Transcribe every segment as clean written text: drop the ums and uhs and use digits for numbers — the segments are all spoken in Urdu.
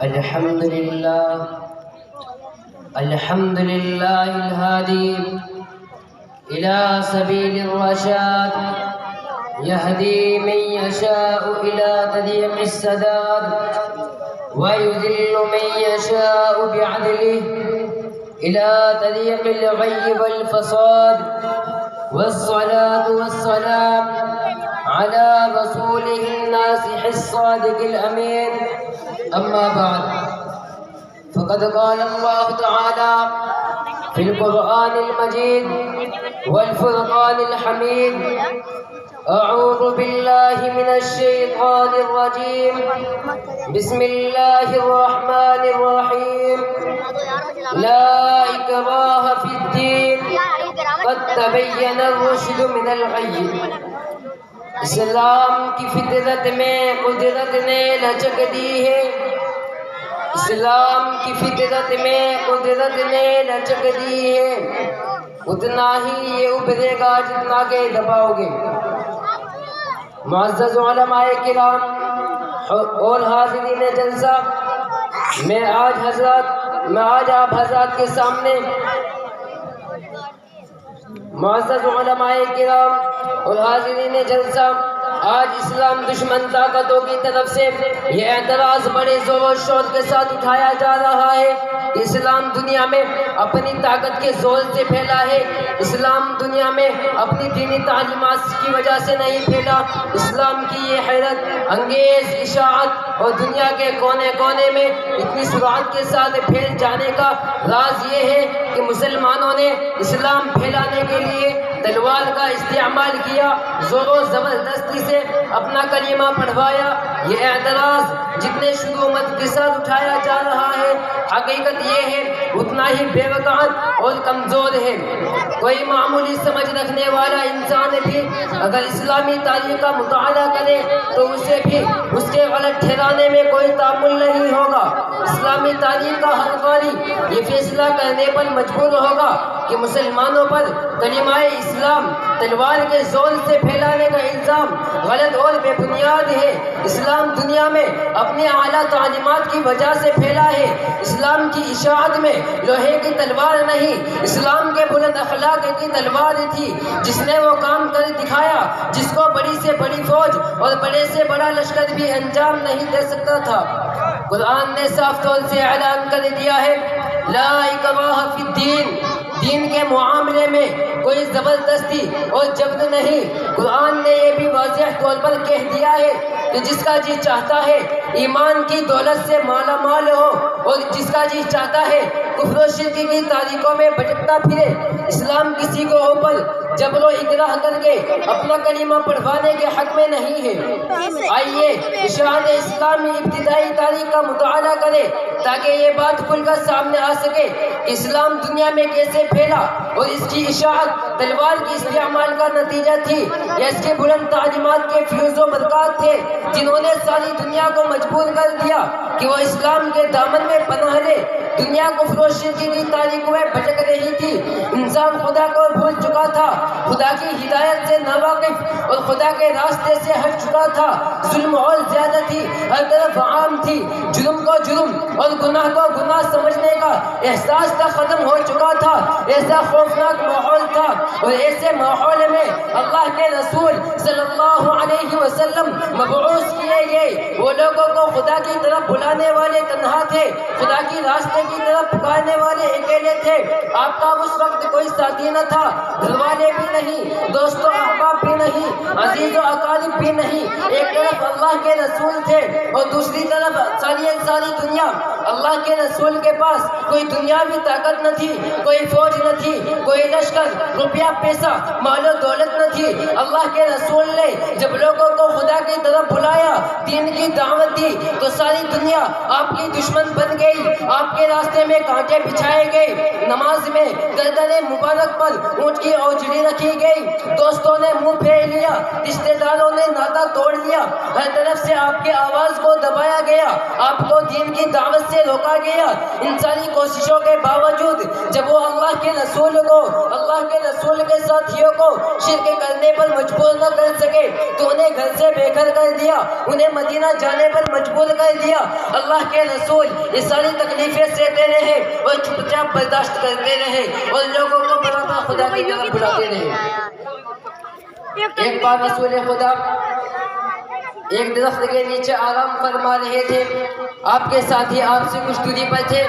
الحمد لله الهادي إلى سبيل الرشاد يهدي من يشاء إلى طريق السداد ويذل من يشاء بعدله إلى طريق الغي والفساد والصلاة والسلام على رسوله الناصح الصادق الأمين أما بعد فقد قال الله تعالى في القرآن المجيد والفرقان الحميد أعوذ بالله من الشيطان الرجيم بسم الله الرحمن الرحيم لا إكراه في الدين قد تبين الرشد من الغي اسلام کی فطرت میں قدرت نے لچک دی ہے، اسلام کی فطرت میں قدرت نے لچک دی ہے، اتنا ہی یہ ابھرے گا جتنا کہ دباؤ گے۔ معزز علماء کرام اور حاضرین جلسہ، میں آج آپ حضرات کے سامنے معزز علماء کرام اور حاضرین جلسہ، آج اسلام دشمن طاقتوں کی طرف سے یہ اعتراض بڑے زور و شور کے ساتھ اٹھایا جا رہا ہے کہ اسلام دنیا میں اپنی طاقت کے زور سے پھیلا ہے، اسلام دنیا میں اپنی دینی تعلیمات کی وجہ سے نہیں پھیلا۔ اسلام کی یہ حیرت انگیز اشاعت اور دنیا کے کونے کونے میں اتنی سرعت کے ساتھ پھیل جانے کا راز یہ ہے کہ مسلمانوں نے اسلام پھیلانے کے لیے تلوار کا استعمال کیا، زور و زبردستی سے اپنا کلمہ پڑھوایا۔ یہ اعتراض جتنے شدومت کے ساتھ اٹھایا جا رہا ہے، حقیقت یہ ہے اتنا ہی بے وقعت اور کمزور ہے۔ کوئی معمولی سمجھ رکھنے والا انسان بھی اگر اسلامی تاریخ کا مطالعہ کرے تو اسے بھی اس کے غلط ٹھہرانے میں کوئی تعامل نہیں ہوگا۔ اسلامی تاریخ کا ہر قاری یہ فیصلہ کرنے پر مجبور ہوگا کہ مسلمانوں پر کلمہ اسلام تلوار کے زور سے پھیلانے کا الزام غلط اور بے بنیاد ہے۔ اسلام دنیا میں اپنے اعلیٰ تعلیمات کی وجہ سے پھیلا ہے۔ اسلام کی اشاعت میں لوہے کی تلوار نہیں، اسلام کے بلند اخلاق کی تلوار تھی، جس نے وہ کام کر دکھایا جس کو بڑی سے بڑی فوج اور بڑے سے بڑا لشکر بھی انجام نہیں دے سکتا تھا۔ قرآن نے صاف طور سے اعلان کر دیا ہے لا اکراہ فی الدین، دین کے معاملے میں کوئی زبردستی اور جبر نہیں۔ قرآن نے یہ بھی واضح طور پر کہہ دیا ہے کہ جس کا جی چاہتا ہے ایمان کی دولت سے مالا مال ہو اور جس کا جی چاہتا ہے کفر و شرک کی تاریکوں میں بھٹکتا پھرے۔ اسلام کسی کو اوپر جبر و اکراہ کر کے اپنا کلمہ پڑھوانے کے حق میں نہیں ہے۔ آئیے اشاعت اسلامی ابتدائی تاریخ کا مطالعہ کریں تاکہ یہ بات کھل کر سامنے آ سکے کہ اسلام دنیا میں کیسے پھیلا اور اس کی اشاعت تلوار کے استعمال کا نتیجہ تھی یا اس کے بلند تعلیمات کے فیوز و برکات تھے جنہوں نے ساری دنیا کو مجبور کر دیا کہ وہ اسلام کے دامن میں پناہ لے۔ دنیا کفر و شرک کی تاریکوں میں بھٹک رہی تھی، انسان خدا کو بھول چکا تھا، خدا کی ہدایت سے ناواقف اور خدا کے راستے سے ہٹ چکا تھا۔ ظلم اور زیادتی ہر طرف عام تھی، جرم کو جرم اور گناہ کو گناہ سمجھنے کا احساس تک ختم ہو چکا تھا۔ ایسا خوفناک ماحول تھا اور ایسے ماحول میں اللہ کے رسول صلی اللہ علیہ وسلم مبعوث کیے گئے۔ وہ لوگوں کو خدا کی طرف بلانے والے تنہا تھے، خدا کی راستے کی طرف پکارنے والے اکیلے تھے۔ آپ کا اس وقت کوئی ساتھی نہ تھا، گھر والے بھی نہیں، دوست و احباب بھی نہیں، عزیز و اقارب بھی نہیں۔ ایک طرف اللہ کے رسول تھے اور دوسری طرف ساری دنیا۔ اللہ کے رسول کے پاس کوئی دنیاوی طاقت نہ تھی، کوئی فوج نہ تھی، کوئی لشکر، روپیہ پیسہ، مال و دولت نہ تھی۔ اللہ کے رسول نے جب لوگوں کو خدا کی طرف بلایا، دین کی دعوت دی تو ساری دنیا آپ کی دشمن بن گئی، آپ کے راستے میں کانٹے بچھائے گئے، نماز میں گردن مبارک پر اونٹ کی اوجڑی رکھی گئی، دوستوں نے منہ پھیر لیا، رشتہ داروں نے ناطہ توڑ لیا، ہر طرف سے آپ کے آواز کو دبایا گیا، آپ کو دین کی دعوت سے سے روکا گیا، انسانی کوششوں کے باوجود جب وہ اللہ کے رسول کے ساتھیوں کو شرک کرنے پر مجبور نہ کر سکے تو انہیں گھر سے بے گھر کر دیا، انہیں مدینہ جانے پر مجبور کر دیا۔ اللہ کے رسول یہ ساری تکلیفیں سہتے رہے اور چپ چاپ برداشت کرتے رہے اور لوگوں کو برابر خدا کی طرف بلاتے رہے۔ ایک بار رسول خدا ایک درخت کے نیچے آرام فرما رہے تھے، آپ کے ساتھی آپ سے کچھ دوری پر تھے۔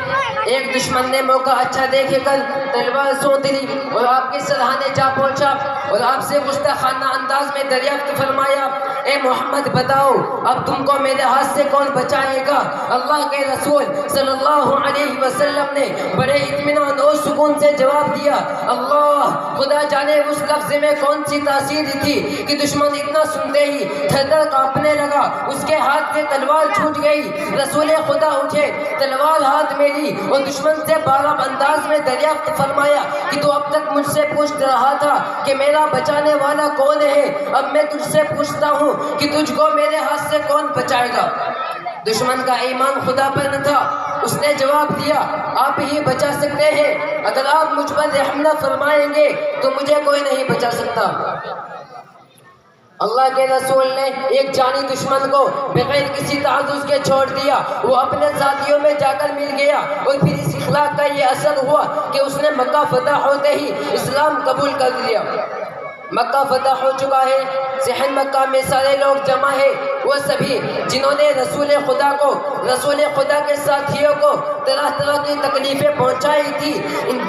ایک دشمن نے موقع اچھا دیکھ کر تلوار سونت لی اور آپ کے سرہانے جا پہنچا اور آپ سے گستاخانہ انداز میں دریافت فرمایا، اے محمد بتاؤ اب تم کو میرے ہاتھ سے کون بچائے گا؟ اللہ کے رسول صلی اللہ علیہ وسلم نے بڑے اطمینان اور سکون سے جواب دیا، اللہ خدا جانے اس لفظ میں کون سی تاثیر تھی کہ دشمن اتنا سنتے ہی تھر تھر کانپنے لگا، اس کے ہاتھ سے تلوار چھوٹ گئی۔ رسول خدا اٹھے، تلوار ہاتھ میں لی اور دشمن سے باراب انداز میں دریافت فرمایا کہ تو اب تک مجھ سے پوچھ رہا تھا کہ میرا بچانے والا کون ہے، اب میں تجھ سے پوچھتا ہوں کہ تجھ کو میرے ہاتھ سے کون بچائے گا؟ دشمن کا ایمان خدا پر نہ تھا، اس نے جواب دیا، آپ ہی بچا سکتے ہیں، اگر آپ مجھ پر رحم نہ فرمائیں گے تو مجھے کوئی نہیں بچا سکتا۔ اللہ کے رسول نے ایک جانی دشمن کو بغیر کسی تعرض کے چھوڑ دیا، وہ اپنے ساتھیوں میں جا کر مل گیا اور پھر اس اخلاق کا یہ اثر ہوا کہ اس نے مکہ فتح ہوتے ہی اسلام قبول کر لیا۔ مکہ فتح ہو چکا ہے، صحن مکہ میں سارے لوگ جمع ہیں، وہ سبھی جنہوں نے رسول خدا کے ساتھیوں کو طرح طرح کی تکلیفیں پہنچائی تھی،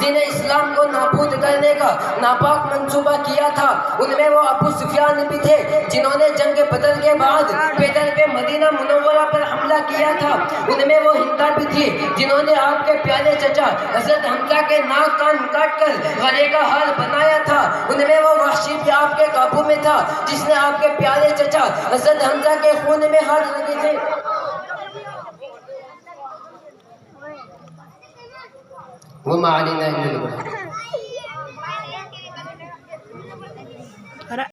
جنہیں اسلام کو نابود کرنے کا ناپاک منصوبہ کیا تھا، ان میں وہ ابو سفیان بھی تھے جنہوں نے جنگ بدر کے بعد پیدل پہ مدینہ منورہ پر حملہ کیا تھا، ان میں وہ ہندا بھی تھی جنہوں نے آپ کے پیارے چچا حضرت حمزہ کے ناک کان کاٹ کر گلے کا ہار بنایا تھا، ان میں وہ وحشی بھی آپ کے قابو میں تھا جس نے آپ کے پیارے چچا حضرت حمزہ کے خون میں ہاتھ لگے تھے۔ وہ معلوم ہے